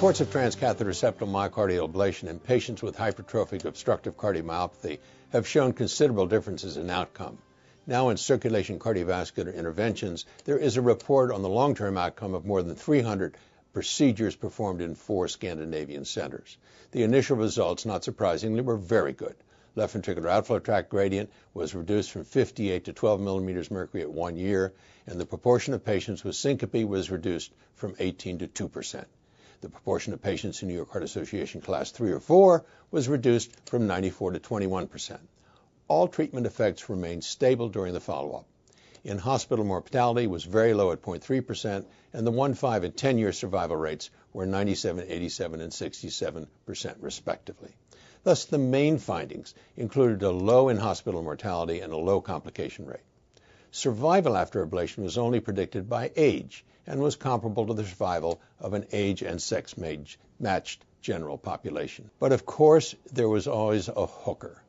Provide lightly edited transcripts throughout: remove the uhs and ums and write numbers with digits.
Reports of transcatheter septal myocardial ablation in patients with hypertrophic obstructive cardiomyopathy have shown considerable differences in outcome. Now in circulation cardiovascular interventions, there is a report on the long-term outcome of more than 300 procedures performed in 4 Scandinavian centers. The initial results, not surprisingly, were very good. Left ventricular outflow tract gradient was reduced from 58 to 12 millimeters mercury at 1 year, and the proportion of patients with syncope was reduced from 18 to 2%. The proportion of patients in New York Heart Association class 3 or 4 was reduced from 94 to 21%. All treatment effects remained stable during the follow-up. In-hospital mortality was very low at 0.3%, and the 1, 5, and 10-year survival rates were 97, 87, and 67% respectively. Thus, the main findings included a low in-hospital mortality and a low complication rate. Survival after ablation was only predicted by age and was comparable to the survival of an age and sex-matched general population. But of course, there was always a hooker.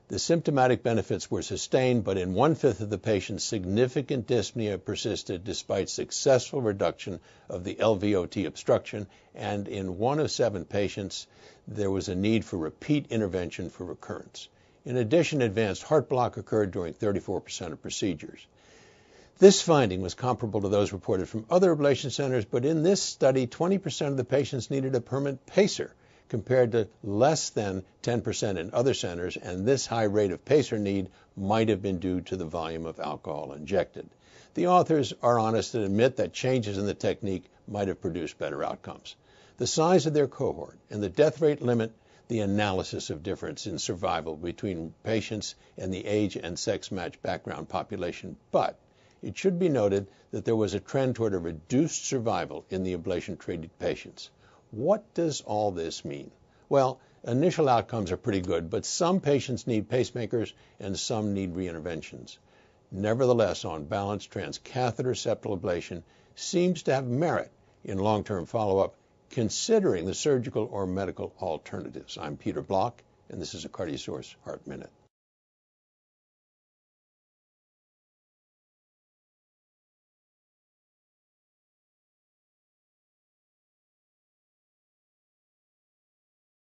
The symptomatic benefits were sustained, but in 1/5 of the patients, significant dyspnea persisted despite successful reduction of the LVOT obstruction, and in 1 of 7 patients, there was a need for repeat intervention for recurrence. In addition, advanced heart block occurred during 34% of procedures. This finding was comparable to those reported from other ablation centers, but in this study, 20% of the patients needed a permanent pacer, compared to less than 10% in other centers, and this high rate of pacer need might have been due to the volume of alcohol injected. The authors are honest and admit that changes in the technique might have produced better outcomes. The size of their cohort and the death rate limit the analysis of difference in survival between patients and the age and sex-matched background population, but it should be noted that there was a trend toward a reduced survival in the ablation-treated patients. What does all this mean? Well, initial outcomes are pretty good, but some patients need pacemakers and some need reinterventions. Nevertheless, on balance, transcatheter septal ablation seems to have merit in long-term follow-up, considering the surgical or medical alternatives. I'm Peter Block, and this is a CardioSource Heart Minute.